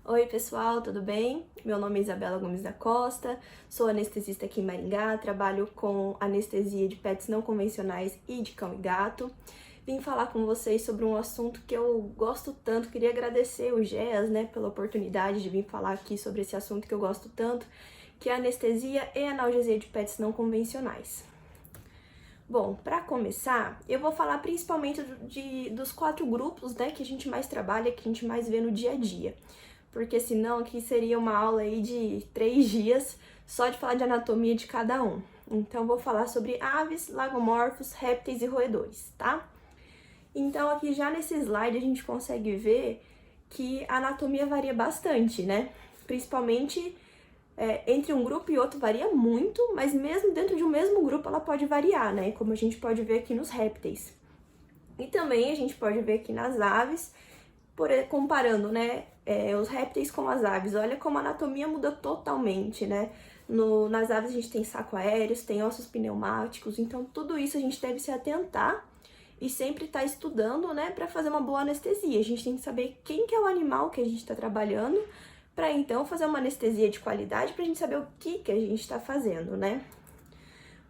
Oi pessoal, tudo bem? Meu nome é Isabela Gomes da Costa, sou anestesista aqui em Maringá, trabalho com anestesia de pets não convencionais e de cão e gato. Vim falar com vocês sobre um assunto que eu gosto tanto, queria agradecer o GEAS, pela oportunidade de vir falar aqui sobre esse assunto que eu gosto tanto, que é a anestesia e analgesia de pets não convencionais. Bom, para começar, eu vou falar principalmente dos 4 grupos, que a gente mais trabalha, que a gente mais vê no dia a dia. Porque senão aqui seria uma aula aí de 3 dias só de falar de anatomia de cada um. Então, vou falar sobre aves, lagomorfos, répteis e roedores, tá? Então, aqui já nesse slide a gente consegue ver que a anatomia varia bastante, né? Principalmente entre um grupo e outro varia muito, mas mesmo dentro de um mesmo grupo ela pode variar, né? Como a gente pode ver aqui nos répteis. E também a gente pode ver aqui nas aves, comparando, os répteis com as aves. Olha como a anatomia muda totalmente, né? Nas aves a gente tem saco aéreos, tem ossos pneumáticos, então tudo isso a gente deve se atentar e sempre estar estudando, para fazer uma boa anestesia. A gente tem que saber quem que é o animal que a gente está trabalhando, para então fazer uma anestesia de qualidade, para a gente saber o que a gente está fazendo, né?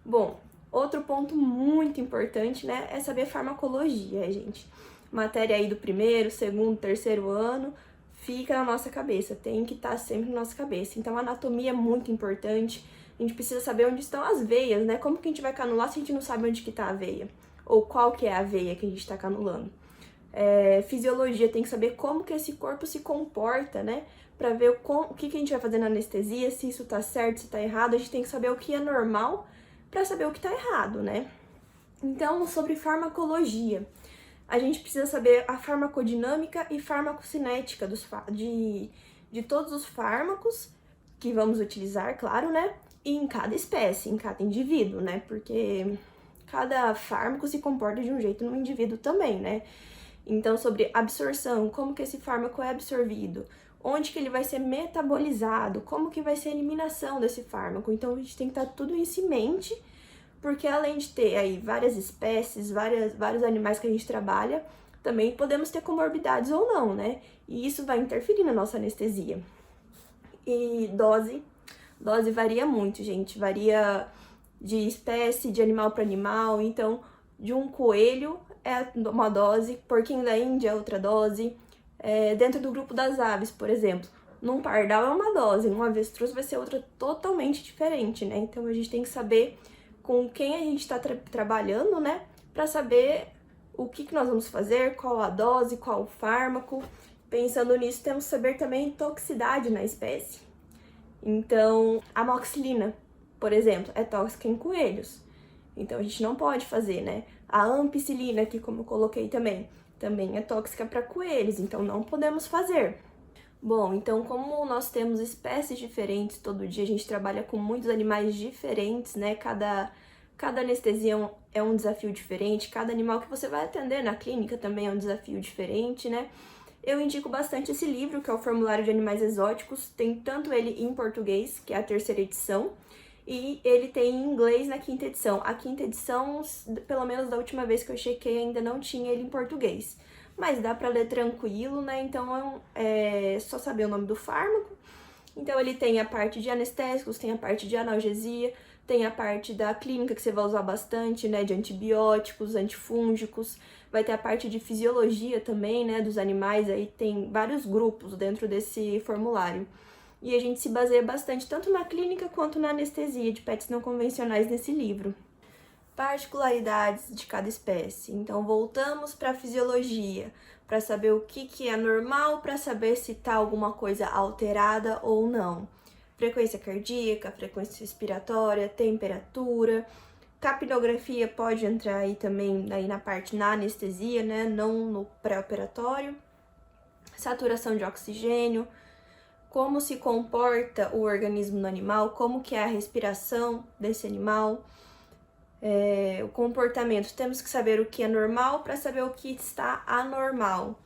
Bom, outro ponto muito importante, é saber farmacologia, gente. Matéria aí do primeiro, segundo, terceiro ano, fica na nossa cabeça, tem que estar sempre na nossa cabeça. Então, a anatomia é muito importante, a gente precisa saber onde estão as veias, Como que a gente vai canular se a gente não sabe onde que está a veia? Ou qual que é a veia que a gente está canulando? Fisiologia, tem que saber como que esse corpo se comporta, Para ver o que a gente vai fazer na anestesia, se isso tá certo, se tá errado, a gente tem que saber o que é normal para saber o que tá errado, Então, sobre farmacologia, a gente precisa saber a farmacodinâmica e farmacocinética de todos os fármacos que vamos utilizar, claro, E em cada espécie, em cada indivíduo, Porque cada fármaco se comporta de um jeito no indivíduo também, Então, sobre absorção, como que esse fármaco é absorvido, onde que ele vai ser metabolizado, como que vai ser a eliminação desse fármaco. Então, a gente tem que estar tudo isso em mente, porque além de ter aí várias espécies, vários animais que a gente trabalha, também podemos ter comorbidades ou não, E isso vai interferir na nossa anestesia. E dose varia muito, gente, varia de espécie, de animal para animal. Então, de um coelho é uma dose, porquinho da Índia é outra dose. Dentro do grupo das aves, por exemplo, num pardal é uma dose, num avestruz vai ser outra totalmente diferente, Então a gente tem que saber com quem a gente está trabalhando, para saber o que nós vamos fazer, qual a dose, qual o fármaco. Pensando nisso, temos que saber também toxicidade na espécie. Então, a amoxicilina, por exemplo, é tóxica em coelhos. Então, a gente não pode fazer, A ampicilina, que como eu coloquei também é tóxica para coelhos, então não podemos fazer. Bom, então como nós temos espécies diferentes todo dia, a gente trabalha com muitos animais diferentes, Cada anestesia é um desafio diferente, cada animal que você vai atender na clínica também é um desafio diferente, Eu indico bastante esse livro, que é o Formulário de Animais Exóticos, tem tanto ele em português, que é a 3ª edição, e ele tem em inglês na 5ª edição. A 5ª edição, pelo menos da última vez que eu chequei, ainda não tinha ele em português. Mas dá pra ler tranquilo, Então é só saber o nome do fármaco. Então ele tem a parte de anestésicos, tem a parte de analgesia, tem a parte da clínica que você vai usar bastante, de antibióticos, antifúngicos. Vai ter a parte de fisiologia também, dos animais. Aí tem vários grupos dentro desse formulário. E a gente se baseia bastante tanto na clínica quanto na anestesia de pets não convencionais nesse livro. Particularidades de cada espécie. Então, voltamos para a fisiologia, para saber o que é normal, para saber se está alguma coisa alterada ou não. Frequência cardíaca, frequência respiratória, temperatura. Capnografia pode entrar aí também na parte na anestesia, não no pré-operatório. Saturação de oxigênio, como se comporta o organismo no animal, como que é a respiração desse animal, o comportamento. Temos que saber o que é normal para saber o que está anormal.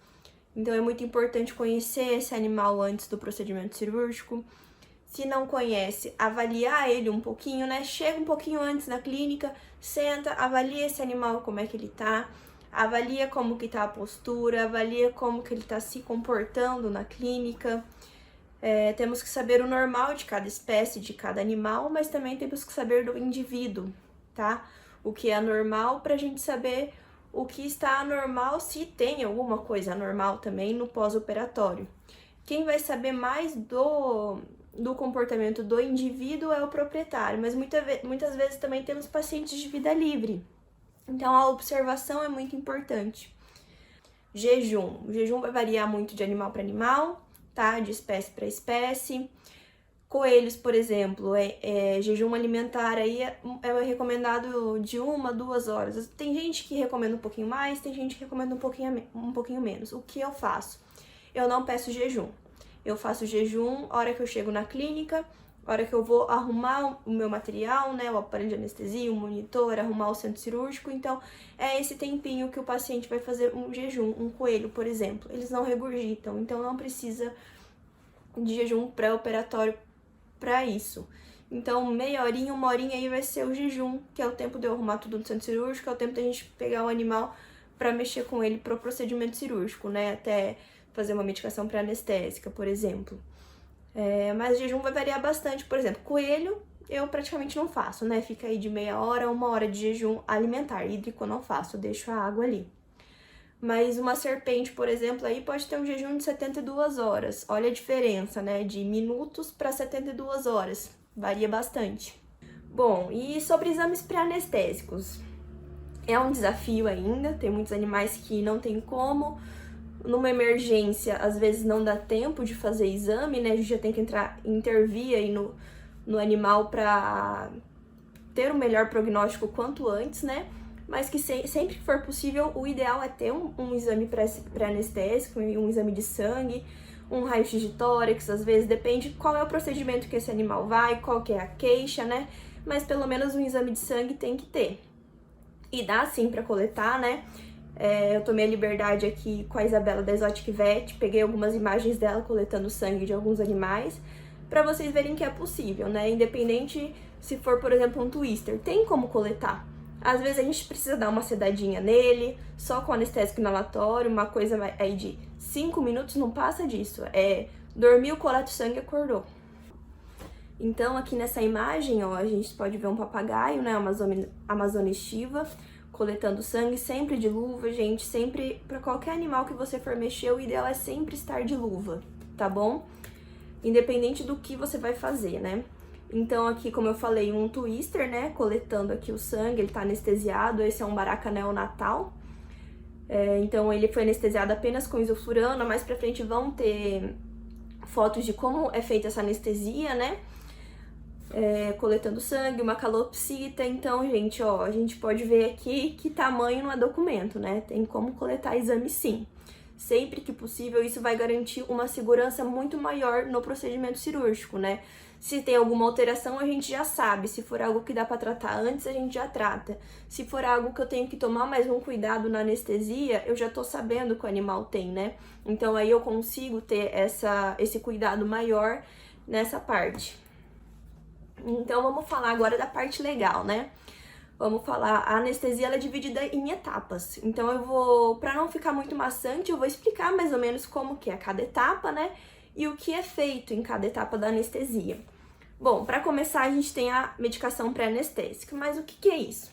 Então é muito importante conhecer esse animal antes do procedimento cirúrgico. Se não conhece, avaliar ele um pouquinho, né? Chega um pouquinho antes na clínica, senta, avalia esse animal, como é que ele tá, avalia como que tá a postura, avalia como que ele tá se comportando na clínica. Temos que saber o normal de cada espécie, de cada animal, mas também temos que saber do indivíduo, tá? O que é anormal pra gente saber o que está anormal, se tem alguma coisa anormal também no pós-operatório. Quem vai saber mais do comportamento do indivíduo é o proprietário, mas muitas vezes também temos pacientes de vida livre. Então a observação é muito importante. Jejum. O jejum vai variar muito de animal para animal, tá? De espécie para espécie. Coelhos, por exemplo, jejum alimentar aí é recomendado de 1 a 2 horas. Tem gente que recomenda um pouquinho mais, tem gente que recomenda um pouquinho menos. O que eu faço? Eu não peço jejum. Eu faço jejum a hora que eu chego na clínica, a hora que eu vou arrumar o meu material, né, o aparelho de anestesia, o monitor, arrumar o centro cirúrgico. Então, é esse tempinho que o paciente vai fazer um jejum. Um coelho, por exemplo, eles não regurgitam, então não precisa de jejum pré-operatório para isso. Então, meia horinha, 1 horinha aí vai ser o jejum, que é o tempo de eu arrumar tudo no centro cirúrgico, é o tempo da gente pegar o animal para mexer com ele para o procedimento cirúrgico, né, até fazer uma medicação pré-anestésica, por exemplo. Mas o jejum vai variar bastante. Por exemplo, coelho eu praticamente não faço, né? Fica aí de meia hora a 1 hora de jejum alimentar. Hídrico eu não faço, eu deixo a água ali. Mas uma serpente, por exemplo, aí pode ter um jejum de 72 horas. Olha a diferença, né? De minutos para 72 horas. Varia bastante. Bom, e sobre exames pré-anestésicos? É um desafio ainda, tem muitos animais que não tem como. Numa emergência, às vezes não dá tempo de fazer exame, né? A gente já tem que intervir aí no animal para ter o melhor prognóstico quanto antes, né? Mas que sempre que for possível, o ideal é ter um exame pré-anestésico, um exame de sangue, um raio-x de tórax, às vezes depende qual é o procedimento que esse animal vai, qual que é a queixa, né? Mas pelo menos um exame de sangue tem que ter. E dá sim para coletar, né? Eu tomei a liberdade aqui com a Isabela da Exotic Vet, peguei algumas imagens dela coletando sangue de alguns animais, para vocês verem que é possível, né? Independente se for, por exemplo, um twister, tem como coletar. Às vezes a gente precisa dar uma sedadinha nele, só com anestésico inalatório, uma coisa aí de 5 minutos, não passa disso. Dormiu, coleta o sangue, acordou. Então aqui nessa imagem, ó, a gente pode ver um papagaio, né? Amazônia estiva, coletando sangue, sempre de luva, gente, sempre, para qualquer animal que você for mexer, o ideal é sempre estar de luva, tá bom? Independente do que você vai fazer, né? Então aqui, como eu falei, um twister, né, coletando aqui o sangue, ele tá anestesiado, esse é um baraca neonatal. Então ele foi anestesiado apenas com isoflurana, mais pra frente vão ter fotos de como é feita essa anestesia, né? Coletando sangue, uma calopsita. Então, gente, ó, a gente pode ver aqui que tamanho não é documento, né? Tem como coletar exame sim. Sempre que possível, isso vai garantir uma segurança muito maior no procedimento cirúrgico, né? Se tem alguma alteração, a gente já sabe. Se for algo que dá para tratar antes, a gente já trata. Se for algo que eu tenho que tomar mais um cuidado na anestesia, eu já tô sabendo que o animal tem, né? Então, aí eu consigo ter esse cuidado maior nessa parte. Então, vamos falar agora da parte legal, né? Vamos falar, a anestesia ela é dividida em etapas. Então, para não ficar muito maçante, eu vou explicar mais ou menos como que é cada etapa, né? E o que é feito em cada etapa da anestesia. Bom, para começar, a gente tem a medicação pré-anestésica. Mas o que é isso?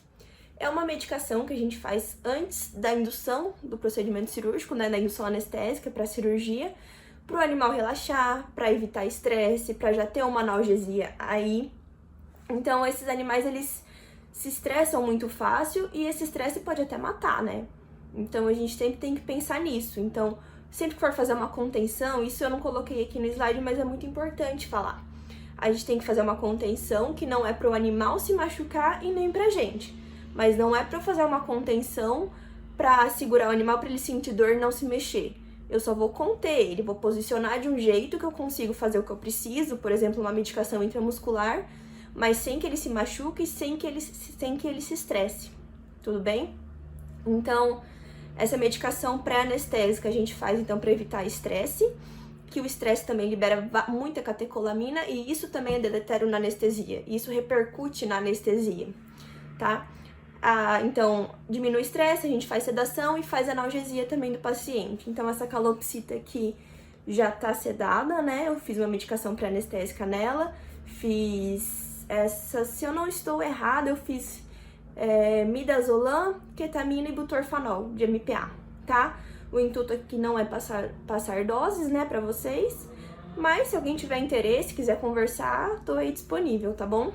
É uma medicação que a gente faz antes da indução do procedimento cirúrgico, né? Da indução anestésica para cirurgia, para o animal relaxar, para evitar estresse, para já ter uma analgesia aí. Então, esses animais, eles se estressam muito fácil e esse estresse pode até matar, né? Então, a gente sempre tem que pensar nisso. Então, sempre que for fazer uma contenção, isso eu não coloquei aqui no slide, mas é muito importante falar. A gente tem que fazer uma contenção que não é para o animal se machucar e nem pra gente. Mas não é para fazer uma contenção para segurar o animal para ele sentir dor e não se mexer. Eu só vou conter ele, vou posicionar de um jeito que eu consigo fazer o que eu preciso, por exemplo, uma medicação intramuscular, mas sem que ele se machuque e sem que ele se estresse, tudo bem? Então, essa medicação pré-anestésica a gente faz então para evitar estresse que o estresse também libera muita catecolamina e isso também é deletério na anestesia. E isso repercute na anestesia, tá? Então, diminui o estresse, a gente faz sedação e faz analgesia também do paciente. Então, essa calopsita aqui já tá sedada, né? Eu fiz uma medicação pré-anestésica nela, fiz essa, se eu não estou errada, eu fiz midazolam, ketamina e butorfanol de MPA, tá? O intuito aqui não é passar doses, né, pra vocês, mas se alguém tiver interesse, quiser conversar, tô aí disponível, tá bom?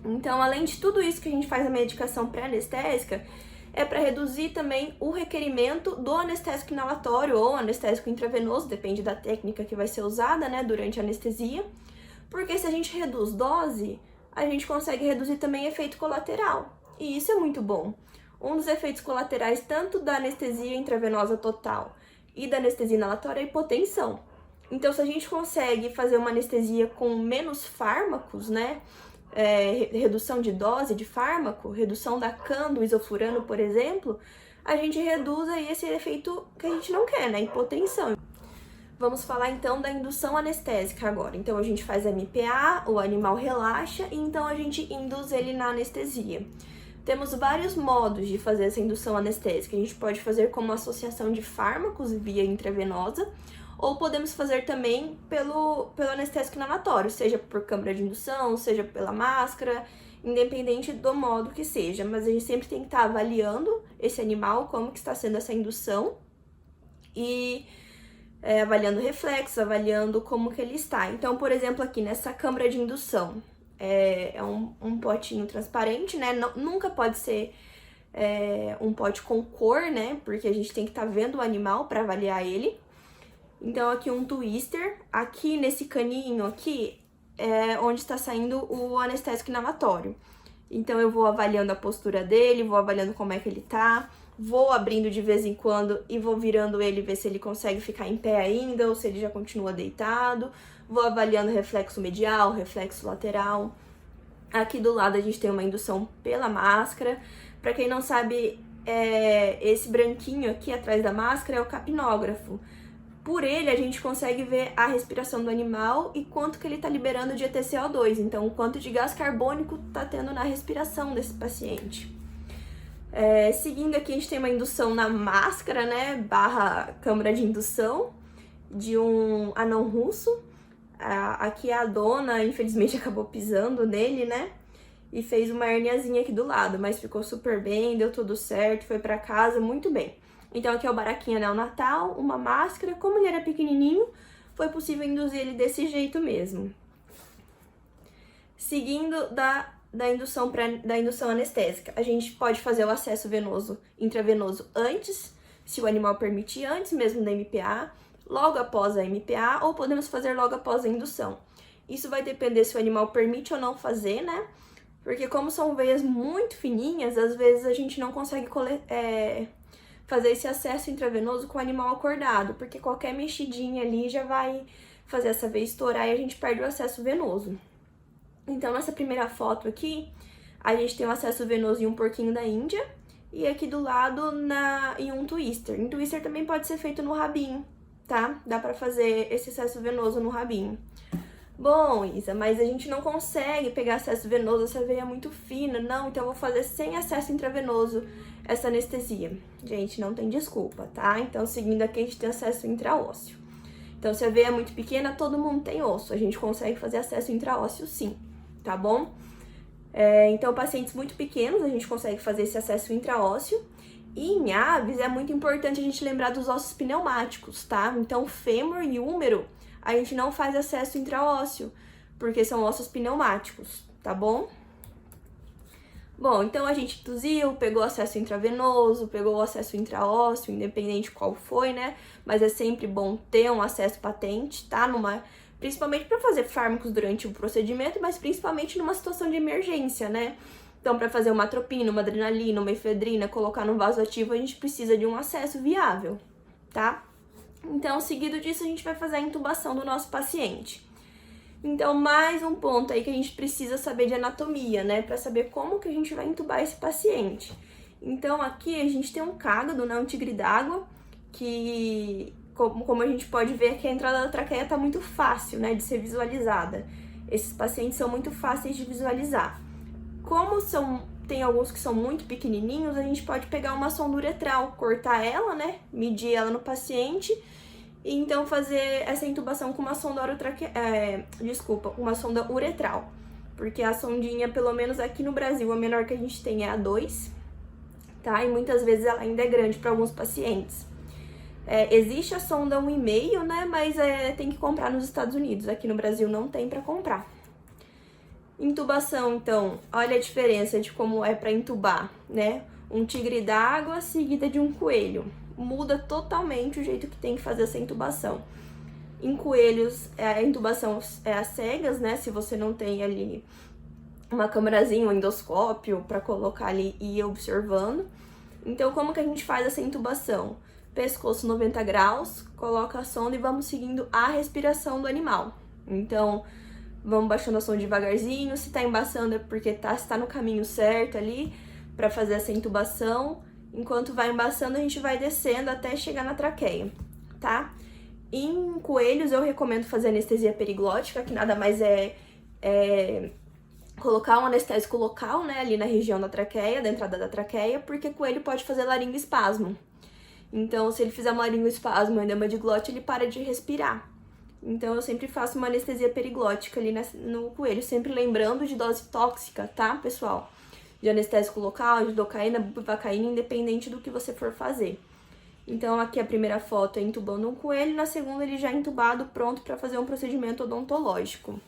Então, além de tudo isso que a gente faz na medicação pré-anestésica, é para reduzir também o requerimento do anestésico inalatório ou anestésico intravenoso, depende da técnica que vai ser usada, né, durante a anestesia, porque se a gente reduz dose, a gente consegue reduzir também efeito colateral, e isso é muito bom. Um dos efeitos colaterais tanto da anestesia intravenosa total e da anestesia inalatória é a hipotensão. Então, se a gente consegue fazer uma anestesia com menos fármacos, né, redução de dose de fármaco, redução da CAN do isoflurano, por exemplo, a gente reduz aí esse efeito que a gente não quer, né, hipotensão. Vamos falar então da indução anestésica agora. Então a gente faz MPA, o animal relaxa e então a gente induz ele na anestesia. Temos vários modos de fazer essa indução anestésica. A gente pode fazer como associação de fármacos via intravenosa, ou podemos fazer também pelo anestésico inalatório, seja por câmara de indução, seja pela máscara, independente do modo que seja. Mas a gente sempre tem que estar avaliando esse animal, como que está sendo essa indução, e avaliando o reflexo, avaliando como que ele está. Então, por exemplo, aqui nessa câmara de indução, é um potinho transparente, né? Nunca pode ser um pote com cor, né? Porque a gente tem que estar vendo o animal para avaliar ele. Então, aqui um twister, aqui nesse caninho aqui, é onde está saindo o anestésico inalatório. Então, eu vou avaliando a postura dele, vou avaliando como é que ele tá, vou abrindo de vez em quando e vou virando ele, ver se ele consegue ficar em pé ainda ou se ele já continua deitado. Vou avaliando reflexo medial, reflexo lateral. Aqui do lado a gente tem uma indução pela máscara. Para quem não sabe, esse branquinho aqui atrás da máscara é o capnógrafo. Por ele, a gente consegue ver a respiração do animal e quanto que ele está liberando de EtCO2, então o quanto de gás carbônico está tendo na respiração desse paciente. Seguindo aqui, a gente tem uma indução na máscara, né, barra câmara de indução, de um anão russo. Aqui a dona, infelizmente, acabou pisando nele, né, e fez uma herniazinha aqui do lado, mas ficou super bem, deu tudo certo, foi para casa muito bem. Então aqui é o baraquinha neonatal, uma máscara. Como ele era pequenininho, foi possível induzir ele desse jeito mesmo. Seguindo da indução anestésica, a gente pode fazer o acesso intravenoso antes, se o animal permitir, antes mesmo da MPA, logo após a MPA, ou podemos fazer logo após a indução. Isso vai depender se o animal permite ou não fazer, né? Porque como são veias muito fininhas, às vezes a gente não consegue fazer esse acesso intravenoso com o animal acordado, porque qualquer mexidinha ali já vai fazer essa veia estourar e a gente perde o acesso venoso. Então, nessa primeira foto aqui, a gente tem o acesso venoso em um porquinho da Índia e aqui do lado em um twister. Um twister também pode ser feito no rabinho, tá? Dá pra fazer esse acesso venoso no rabinho. Bom, Isa, mas a gente não consegue pegar acesso venoso, essa veia é muito fina. Não, então eu vou fazer sem acesso intravenoso essa anestesia. Gente, não tem desculpa, tá? Então, seguindo aqui, a gente tem acesso intraósseo. Então, se a veia é muito pequena, todo mundo tem osso. A gente consegue fazer acesso intraósseo sim, tá bom? Então, pacientes muito pequenos, a gente consegue fazer esse acesso intraósseo. E em aves, é muito importante a gente lembrar dos ossos pneumáticos, tá? Então, fêmur e húmero, a gente não faz acesso intraósseo, porque são ossos pneumáticos, tá bom? Bom, então a gente induziu, pegou acesso intravenoso, pegou o acesso intraósseo, independente qual foi, né? Mas é sempre bom ter um acesso patente, tá? Principalmente para fazer fármacos durante o procedimento, mas principalmente numa situação de emergência, né? Então, para fazer uma atropina, uma adrenalina, uma efedrina, colocar no vaso ativo, a gente precisa de um acesso viável, tá? Então, seguido disso, a gente vai fazer a intubação do nosso paciente. Então, mais um ponto aí que a gente precisa saber de anatomia, né? Para saber como que a gente vai intubar esse paciente. Então, aqui a gente tem um cágado, né? Um tigre d'água, que como a gente pode ver que a entrada da traqueia está muito fácil, né, de ser visualizada. Esses pacientes são muito fáceis de visualizar. Como tem alguns que são muito pequenininhos, a gente pode pegar uma sonda uretral, cortar ela, né, medir ela no paciente e então fazer essa intubação com uma sonda uma sonda uretral. Porque a sondinha, pelo menos aqui no Brasil, a menor que a gente tem é a 2, tá? E muitas vezes ela ainda é grande para alguns pacientes. Existe a sonda 1,5, né? Mas tem que comprar nos Estados Unidos. Aqui no Brasil não tem para comprar. Intubação, então, olha a diferença de como é para intubar, né? Um tigre d'água seguida de um coelho. Muda totalmente o jeito que tem que fazer essa intubação. Em coelhos, a intubação é às cegas, né? Se você não tem ali uma câmerazinha, um endoscópio para colocar ali e ir observando. Então, como que a gente faz essa intubação? Pescoço 90 graus, coloca a sonda e vamos seguindo a respiração do animal. Então, vamos baixando a sonda devagarzinho. Se tá embaçando é porque está no caminho certo ali para fazer essa intubação. Enquanto vai embaçando, a gente vai descendo até chegar na traqueia, tá? Em coelhos, eu recomendo fazer anestesia periglótica, que nada mais é colocar um anestésico local, né, ali na região da traqueia, da entrada da traqueia, porque coelho pode fazer laringoespasmo. Então, se ele fizer um laringoespasmo, edema de glote, ele para de respirar. Então, eu sempre faço uma anestesia periglótica ali no coelho, sempre lembrando de dose tóxica, tá, pessoal? De anestésico local, de lidocaína, bupivacaína, independente do que você for fazer. Então, aqui a primeira foto é intubando um coelho, na segunda ele já é intubado, pronto para fazer um procedimento odontológico.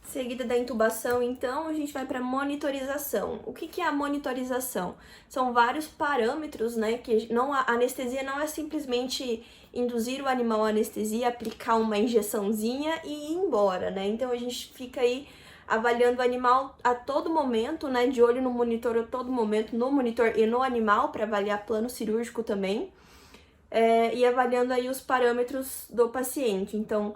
Seguida da intubação, então, a gente vai para monitorização. O que é a monitorização? São vários parâmetros, né, que a anestesia não é simplesmente induzir o animal à anestesia, aplicar uma injeçãozinha e ir embora, né? Então, a gente fica aí avaliando o animal a todo momento, né, de olho no monitor a todo momento, no monitor e no animal, para avaliar plano cirúrgico também, e avaliando aí os parâmetros do paciente. Então,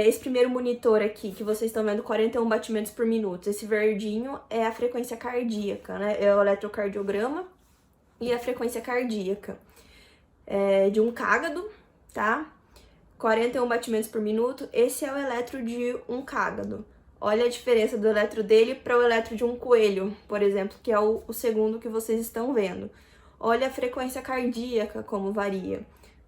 esse primeiro monitor aqui, que vocês estão vendo, 41 batimentos por minuto, esse verdinho é a frequência cardíaca, né, é o eletrocardiograma e a frequência cardíaca de um cágado, tá? 41 batimentos por minuto, esse é o eletro de um cágado. Olha a diferença do eletro dele para o eletro de um coelho, por exemplo, que é o segundo que vocês estão vendo. Olha a frequência cardíaca como varia.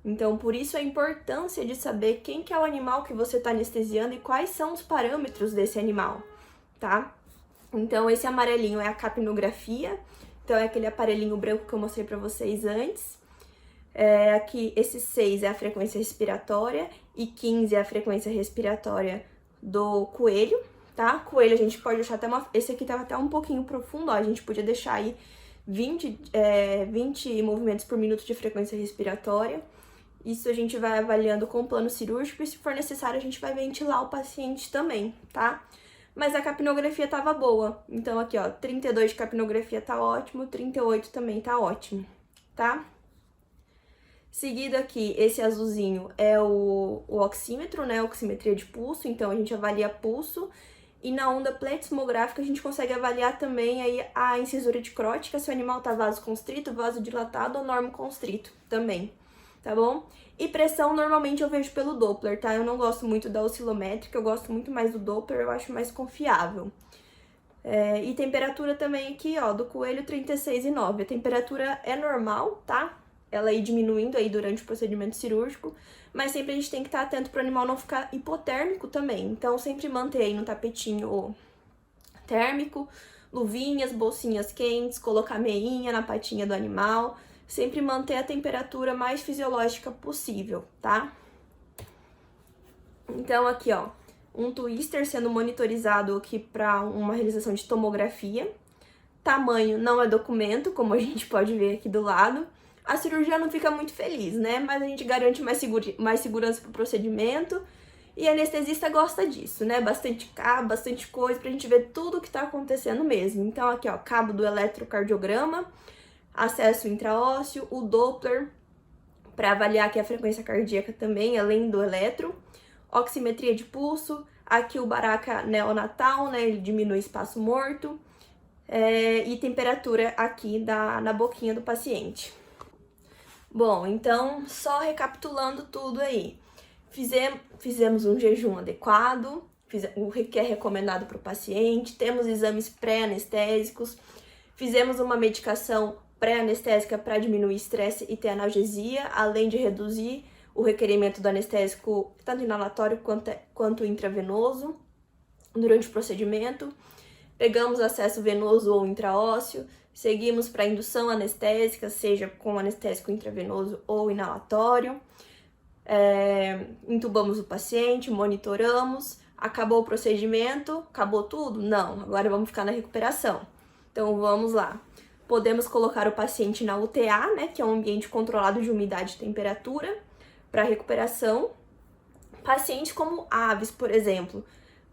Então, por isso a importância de saber quem que é o animal que você está anestesiando e quais são os parâmetros desse animal, tá? Então, esse amarelinho é a capnografia, então é aquele aparelhinho branco que eu mostrei para vocês antes. Aqui, esse 6 é a frequência respiratória e 15 é a frequência respiratória do coelho, tá? Coelho a gente pode deixar até esse aqui tava até um pouquinho profundo, ó, a gente podia deixar aí 20 movimentos por minuto de frequência respiratória. Isso a gente vai avaliando com o plano cirúrgico e se for necessário a gente vai ventilar o paciente também, tá? Mas a capnografia tava boa, então aqui ó, 32 de capnografia tá ótimo, 38 também tá ótimo, tá? Seguido aqui, esse azulzinho é o oxímetro, né, oximetria de pulso, então a gente avalia pulso. E na onda pletismográfica a gente consegue avaliar também aí a incisura dicrótica, se o animal tá vasoconstrito, vasodilatado ou normoconstrito também, tá bom? E pressão normalmente eu vejo pelo Doppler, tá? Eu não gosto muito da oscilométrica, eu gosto muito mais do Doppler, eu acho mais confiável. E temperatura também aqui, ó, do coelho 36,9. A temperatura é normal, tá? Ela ir diminuindo aí durante o procedimento cirúrgico, mas sempre a gente tem que estar atento para o animal não ficar hipotérmico também. Então, sempre manter aí no tapetinho térmico, luvinhas, bolsinhas quentes, colocar meinha na patinha do animal, sempre manter a temperatura mais fisiológica possível, tá? Então, aqui, ó, um twister sendo monitorizado aqui para uma realização de tomografia. Tamanho não é documento, como a gente pode ver aqui do lado. A cirurgia não fica muito feliz, né? Mas a gente garante mais segurança pro procedimento. E a anestesista gosta disso, né? Bastante cabo, bastante coisa pra gente ver tudo o que tá acontecendo mesmo. Então, aqui, ó, cabo do eletrocardiograma, acesso intraósseo, o Doppler, para avaliar aqui a frequência cardíaca também, além do eletro. Oximetria de pulso, aqui o baraca neonatal, né? Ele diminui espaço morto. E temperatura aqui na boquinha do paciente. Bom, então, só recapitulando tudo aí. Fizemos um jejum adequado, o que é recomendado para o paciente, temos exames pré-anestésicos, fizemos uma medicação pré-anestésica para diminuir estresse e ter analgesia, além de reduzir o requerimento do anestésico, tanto inalatório quanto intravenoso, durante o procedimento. Pegamos acesso venoso ou intraósseo, seguimos para indução anestésica, seja com anestésico intravenoso ou inalatório. Intubamos o paciente, monitoramos, acabou o procedimento, acabou tudo? Não, agora vamos ficar na recuperação. Então vamos lá. Podemos colocar o paciente na UTA, né, que é um ambiente controlado de umidade e temperatura, para recuperação. Pacientes como aves, por exemplo,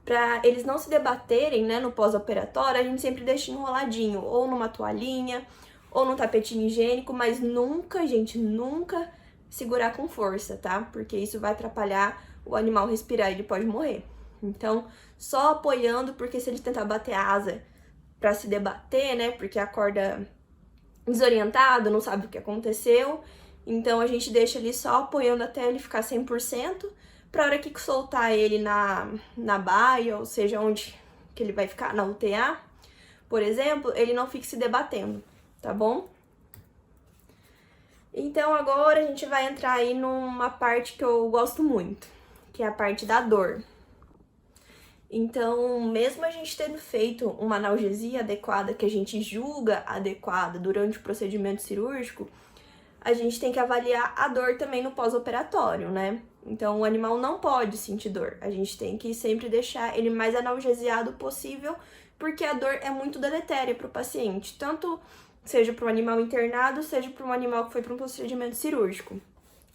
para eles não se debaterem, né, no pós-operatório, a gente sempre deixa enroladinho, ou numa toalhinha, ou num tapetinho higiênico, mas nunca, gente, nunca segurar com força, tá? Porque isso vai atrapalhar o animal respirar e ele pode morrer. Então, só apoiando, porque se ele tentar bater a asa para se debater, né, porque acorda desorientado, não sabe o que aconteceu, então a gente deixa ele só apoiando até ele ficar 100%, pra hora que soltar ele na baia, ou seja, onde que ele vai ficar, na UTA, por exemplo, ele não fique se debatendo, tá bom? Então agora a gente vai entrar aí numa parte que eu gosto muito, que é a parte da dor. Então, mesmo a gente tendo feito uma analgesia adequada, que a gente julga adequada durante o procedimento cirúrgico, a gente tem que avaliar a dor também no pós-operatório, né? Então, o animal não pode sentir dor. A gente tem que sempre deixar ele mais analgesiado possível, porque a dor é muito deletéria para o paciente, tanto seja para um animal internado, seja para um animal que foi para um procedimento cirúrgico.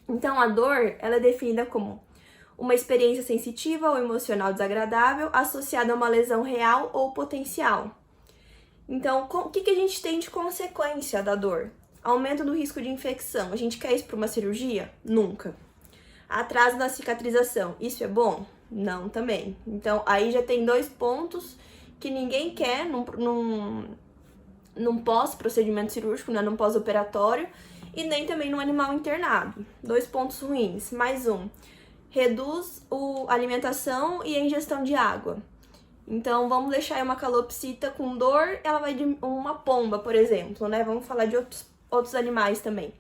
Então, a dor, ela é definida como uma experiência sensitiva ou emocional desagradável associada a uma lesão real ou potencial. Então, o que a gente tem de consequência da dor? Aumento do risco de infecção. A gente quer isso para uma cirurgia? Nunca. Atraso na cicatrização. Isso é bom? Não, também. Então, aí já tem 2 pontos que ninguém quer num pós-procedimento cirúrgico, né, num pós-operatório, e nem também no animal internado. 2 pontos ruins. Mais um. Reduz a alimentação e a ingestão de água. Então, vamos deixar aí uma calopsita com dor, ela vai de uma pomba, por exemplo, né? Vamos falar de outros animais também.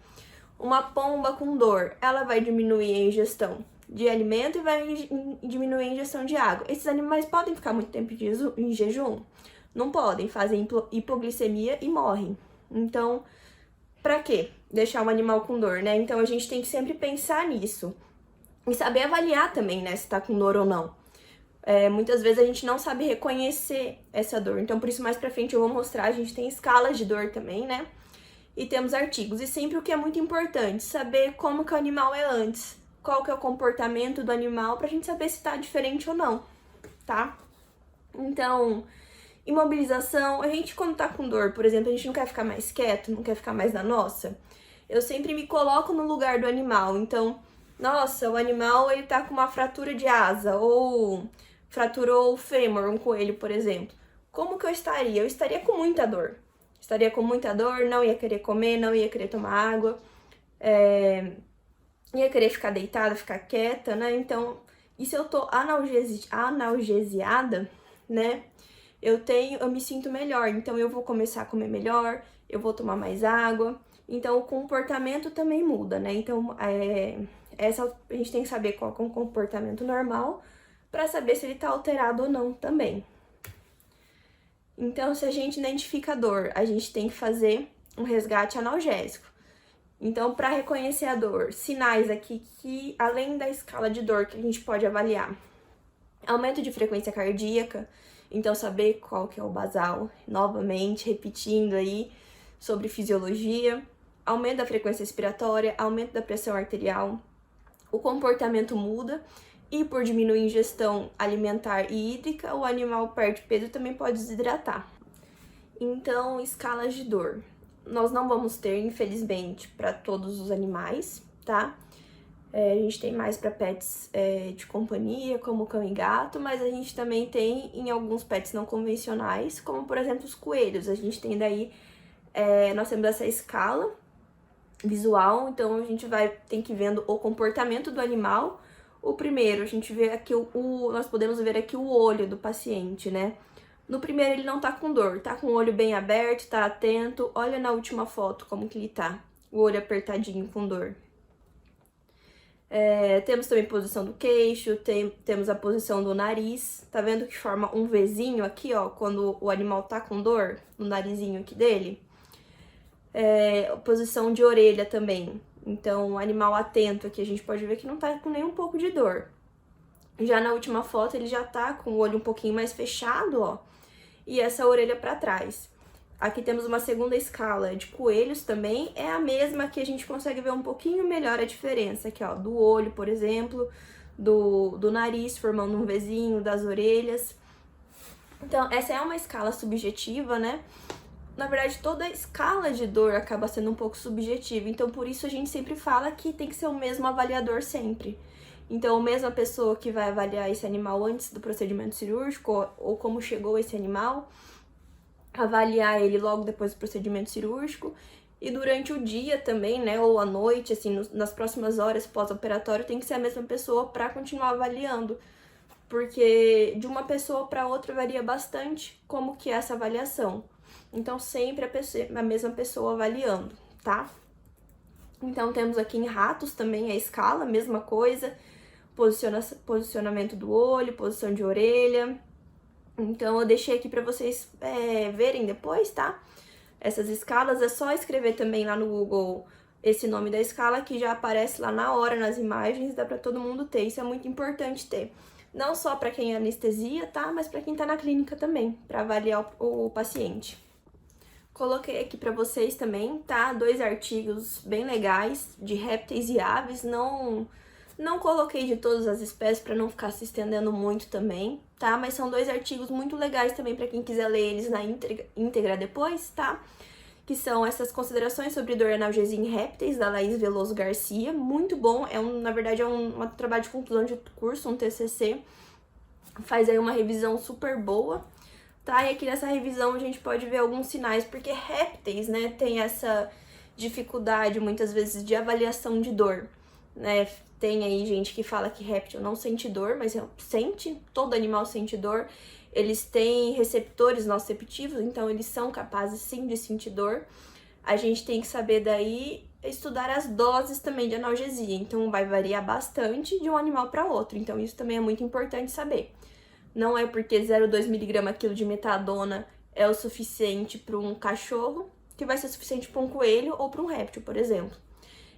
Uma pomba com dor, ela vai diminuir a ingestão de alimento e vai diminuir a ingestão de água. Esses animais podem ficar muito tempo em jejum? Não podem, fazem hipoglicemia e morrem. Então, pra quê? Deixar um animal com dor, né? Então, a gente tem que sempre pensar nisso. E saber avaliar também, né, se tá com dor ou não. Muitas vezes a gente não sabe reconhecer essa dor. Então, por isso, mais pra frente eu vou mostrar. A gente tem escalas de dor também, né? E temos artigos. E sempre o que é muito importante, saber como que o animal é antes. Qual que é o comportamento do animal pra gente saber se tá diferente ou não, tá? Então, imobilização. A gente, quando tá com dor, por exemplo, a gente não quer ficar mais quieto, não quer ficar mais na nossa. Eu sempre me coloco no lugar do animal. Então, nossa, o animal, ele tá com uma fratura de asa, ou fraturou o fêmur, um coelho, por exemplo. Como que eu estaria? Eu estaria com muita dor. Estaria com muita dor, não ia querer comer, não ia querer tomar água, ia querer ficar deitada, ficar quieta, né? Então, e se eu tô analgesiada, né? Eu me sinto melhor, então eu vou começar a comer melhor, eu vou tomar mais água. Então, o comportamento também muda, né? Então, a gente tem que saber qual é o comportamento normal para saber se ele tá alterado ou não também. Então, se a gente identifica a dor, a gente tem que fazer um resgate analgésico. Então, para reconhecer a dor, sinais aqui que, além da escala de dor que a gente pode avaliar, aumento de frequência cardíaca, então saber qual que é o basal, novamente, repetindo aí sobre fisiologia, aumento da frequência respiratória, aumento da pressão arterial, o comportamento muda, e por diminuir a ingestão alimentar e hídrica, o animal perde peso e também pode desidratar. Então, escalas de dor. Nós não vamos ter, infelizmente, para todos os animais, tá? A gente tem mais para pets de companhia, como cão e gato, mas a gente também tem em alguns pets não convencionais, como por exemplo os coelhos. A gente tem daí, nós temos essa escala visual, então a gente tem que ir vendo o comportamento do animal. O primeiro, a gente vê aqui nós podemos ver aqui o olho do paciente, né? No primeiro ele não tá com dor, tá com o olho bem aberto, tá atento. Olha na última foto como que ele tá, o olho apertadinho com dor. Temos também posição do queixo, temos a posição do nariz. Tá vendo que forma um Vzinho aqui, ó, quando o animal tá com dor, no narizinho aqui dele? Posição de orelha também. Então, o animal atento aqui, a gente pode ver que não tá com nem um pouco de dor. Já na última foto, ele já tá com o olho um pouquinho mais fechado, ó, e essa orelha para trás. Aqui temos uma segunda escala de coelhos também, é a mesma que a gente consegue ver um pouquinho melhor a diferença aqui, ó, do olho, por exemplo, do nariz formando um Vzinho, das orelhas. Então, essa é uma escala subjetiva, né? Na verdade, toda a escala de dor acaba sendo um pouco subjetiva, então por isso a gente sempre fala que tem que ser o mesmo avaliador sempre. Então, a mesma pessoa que vai avaliar esse animal antes do procedimento cirúrgico, ou como chegou esse animal, avaliar ele logo depois do procedimento cirúrgico, e durante o dia também, né, ou à noite, assim, nas próximas horas pós-operatório, tem que ser a mesma pessoa para continuar avaliando, porque de uma pessoa para outra varia bastante como que é essa avaliação. Então, sempre a mesma pessoa avaliando, tá? Então, temos aqui em ratos também a escala, mesma coisa. Posicionamento do olho, posição de orelha. Então, eu deixei aqui para vocês verem depois, tá? Essas escalas, é só escrever também lá no Google esse nome da escala, que já aparece lá na hora nas imagens, dá para todo mundo ter. Isso é muito importante ter. Não só para quem é anestesia, tá? Mas para quem tá na clínica também, para avaliar o paciente. Coloquei aqui para vocês também, tá? 2 artigos bem legais de répteis e aves. Não coloquei de todas as espécies para não ficar se estendendo muito também, tá? Mas são 2 artigos muito legais também para quem quiser ler eles na íntegra depois, tá? Que são essas considerações sobre dor e analgesia em répteis, da Laís Veloso Garcia. Muito bom, na verdade é um trabalho de conclusão de curso, um TCC. Faz aí uma revisão super boa. Tá? E aqui nessa revisão a gente pode ver alguns sinais, porque répteis, né, tem essa dificuldade muitas vezes de avaliação de dor, né? Tem aí gente que fala que réptil não sente dor, mas sente, todo animal sente dor. Eles têm receptores nociceptivos, então eles são capazes sim de sentir dor. A gente tem que saber daí estudar as doses também de analgesia, então vai variar bastante de um animal para outro, então isso também é muito importante saber. Não é porque 0,2 mg/kg de metadona é o suficiente para um cachorro que vai ser suficiente para um coelho ou para um réptil, por exemplo.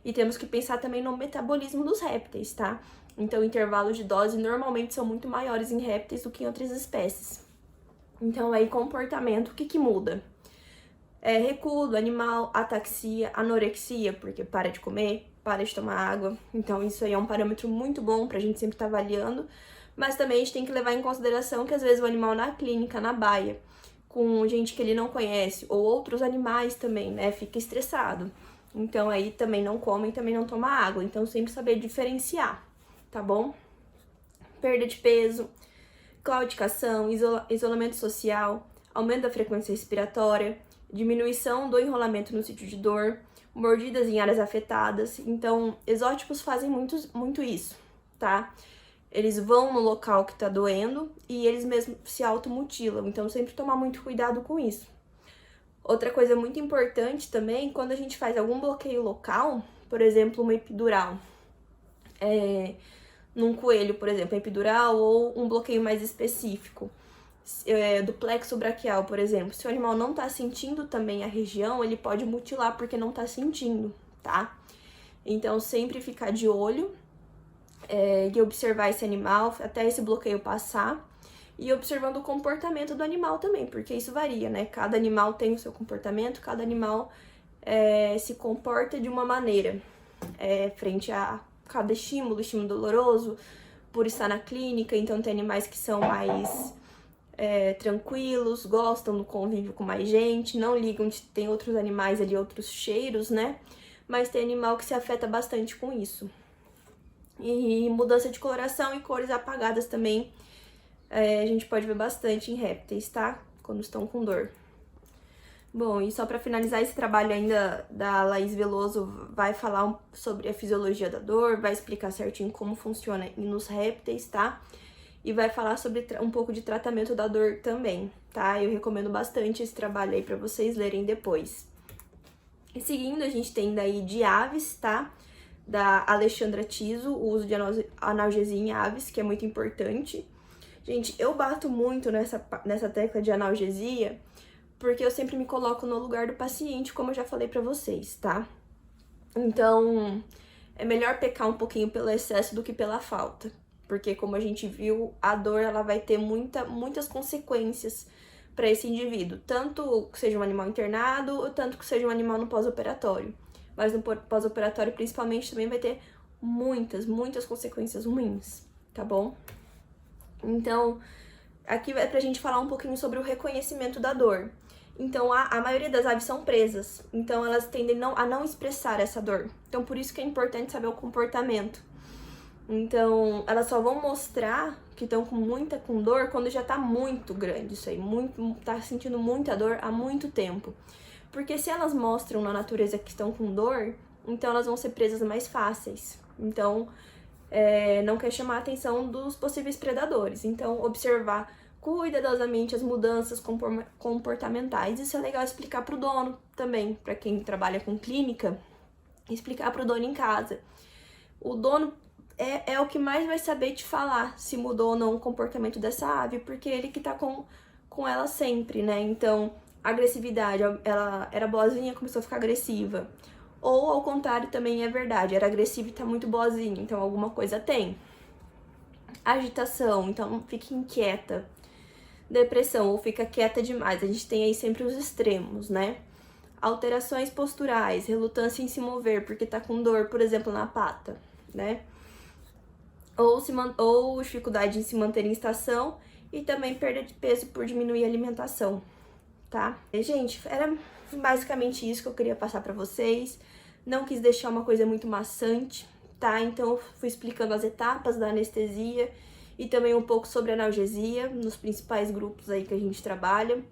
E temos que pensar também no metabolismo dos répteis, tá? Então, intervalos de dose normalmente são muito maiores em répteis do que em outras espécies. Então, aí, comportamento, o que muda? Recuo do animal, ataxia, anorexia, porque para de comer, para de tomar água. Então, isso aí é um parâmetro muito bom pra gente sempre estar avaliando. Mas também a gente tem que levar em consideração que às vezes o animal na clínica, na baia, com gente que ele não conhece, ou outros animais também, né, fica estressado. Então aí também não come e também não toma água. Então sempre saber diferenciar, tá bom? Perda de peso, claudicação, isolamento social, aumento da frequência respiratória, diminuição do enrolamento no sítio de dor, mordidas em áreas afetadas. Então, exóticos fazem muito isso, tá? Eles vão no local que tá doendo e eles mesmos se automutilam, então sempre tomar muito cuidado com isso. Outra coisa muito importante também, quando a gente faz algum bloqueio local, por exemplo, uma epidural, num coelho, por exemplo, epidural ou um bloqueio mais específico, do plexo braquial, por exemplo, se o animal não tá sentindo também a região, ele pode mutilar porque não tá sentindo, tá? Então, sempre ficar de olho e observar esse animal até esse bloqueio passar e observando o comportamento do animal também, porque isso varia, né? Cada animal tem o seu comportamento, cada animal se comporta de uma maneira frente a cada estímulo doloroso, por estar na clínica. Então tem animais que são mais tranquilos, gostam do convívio com mais gente, não ligam de tem outros animais ali, outros cheiros, né? Mas tem animal que se afeta bastante com isso. E mudança de coloração e cores apagadas também, a gente pode ver bastante em répteis, tá? Quando estão com dor. Bom, e só para finalizar esse trabalho ainda da Laís Veloso, vai falar sobre a fisiologia da dor, vai explicar certinho como funciona nos répteis, tá? E vai falar sobre um pouco de tratamento da dor também, tá? Eu recomendo bastante esse trabalho aí para vocês lerem depois. E seguindo, a gente tem daí de aves, tá? Da Alexandra Tiso, o uso de analgesia em aves, que é muito importante. Gente, eu bato muito nessa tecla de analgesia, porque eu sempre me coloco no lugar do paciente, como eu já falei pra vocês, tá? Então, é melhor pecar um pouquinho pelo excesso do que pela falta. Porque, como a gente viu, a dor ela vai ter muitas consequências para esse indivíduo. Tanto que seja um animal internado, ou tanto que seja um animal no pós-operatório. Mas no pós-operatório, principalmente, também vai ter muitas consequências ruins, tá bom? Então, aqui é pra gente falar um pouquinho sobre o reconhecimento da dor. Então, a maioria das aves são presas, então elas tendem a não expressar essa dor. Então, por isso que é importante saber o comportamento. Então, elas só vão mostrar que estão com dor quando já tá muito grande isso aí, tá sentindo muita dor há muito tempo. Porque se elas mostram na natureza que estão com dor, então elas vão ser presas mais fáceis. Então, não quer chamar a atenção dos possíveis predadores. Então, observar cuidadosamente as mudanças comportamentais. Isso é legal explicar para o dono também, para quem trabalha com clínica, explicar para o dono em casa. O dono é o que mais vai saber te falar se mudou ou não o comportamento dessa ave, porque ele que tá com ela sempre, né? Então, agressividade, ela era boazinha, começou a ficar agressiva. Ou, ao contrário, também é verdade, era agressiva e tá muito boazinha, então alguma coisa tem. Agitação, então fica inquieta. Depressão, ou fica quieta demais, a gente tem aí sempre os extremos, né? Alterações posturais, relutância em se mover, porque tá com dor, por exemplo, na pata, né? Ou dificuldade em se manter em estação e também perda de peso por diminuir a alimentação, tá? Gente, era basicamente isso que eu queria passar pra vocês. Não quis deixar uma coisa muito maçante, tá? Então eu fui explicando as etapas da anestesia e também um pouco sobre analgesia nos principais grupos aí que a gente trabalha.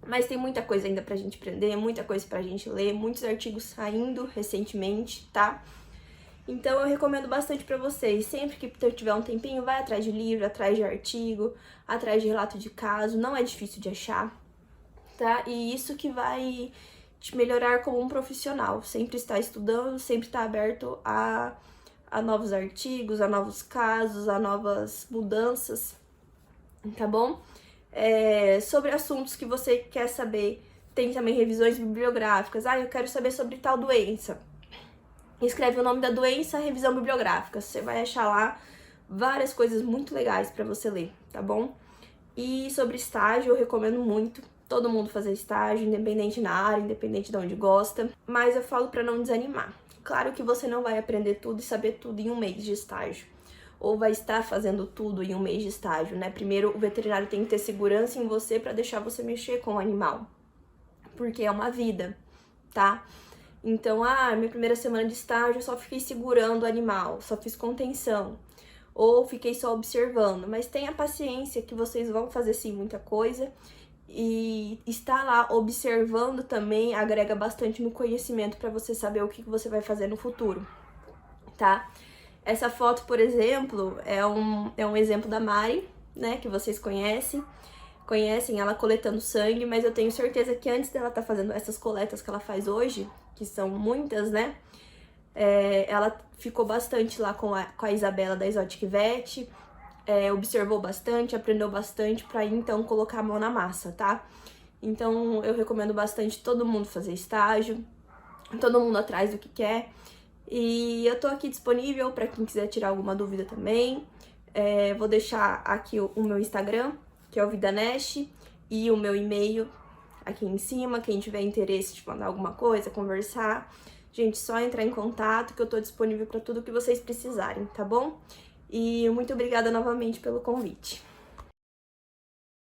Mas tem muita coisa ainda pra gente aprender, muita coisa pra gente ler, muitos artigos saindo recentemente, tá? Então eu recomendo bastante pra vocês, sempre que tiver um tempinho, vai atrás de livro, atrás de artigo, atrás de relato de caso, não é difícil de achar, tá? E isso que vai te melhorar como um profissional, sempre estar estudando, sempre estar aberto a novos artigos, a novos casos, a novas mudanças, tá bom? Sobre assuntos que você quer saber, tem também revisões bibliográficas, eu quero saber sobre tal doença. Escreve o nome da doença, revisão bibliográfica. Você vai achar lá várias coisas muito legais para você ler, tá bom? E sobre estágio, eu recomendo muito todo mundo fazer estágio, independente na área, independente de onde gosta. Mas eu falo para não desanimar. Claro que você não vai aprender tudo e saber tudo em um mês de estágio. Ou vai estar fazendo tudo em um mês de estágio, né? Primeiro, o veterinário tem que ter segurança em você para deixar você mexer com o animal. Porque é uma vida, tá? Então, minha primeira semana de estágio eu só fiquei segurando o animal, só fiz contenção, ou fiquei só observando. Mas tenha paciência que vocês vão fazer sim muita coisa, e estar lá observando também agrega bastante no conhecimento para você saber o que você vai fazer no futuro, tá? Essa foto, por exemplo, é um exemplo da Mari, né, que vocês conhecem ela coletando sangue, mas eu tenho certeza que antes dela estar fazendo essas coletas que ela faz hoje, que são muitas, né? Ela ficou bastante lá com a Isabela da Exotic Vet, observou bastante, aprendeu bastante para então colocar a mão na massa, tá? Então eu recomendo bastante todo mundo fazer estágio, todo mundo atrás do que quer. E eu tô aqui disponível para quem quiser tirar alguma dúvida também. Vou deixar aqui o meu Instagram, que é o VidaNest, e o meu e-mail aqui em cima. Quem tiver interesse de mandar alguma coisa, conversar, gente, só entrar em contato que eu tô disponível para tudo que vocês precisarem, tá bom? E muito obrigada novamente pelo convite.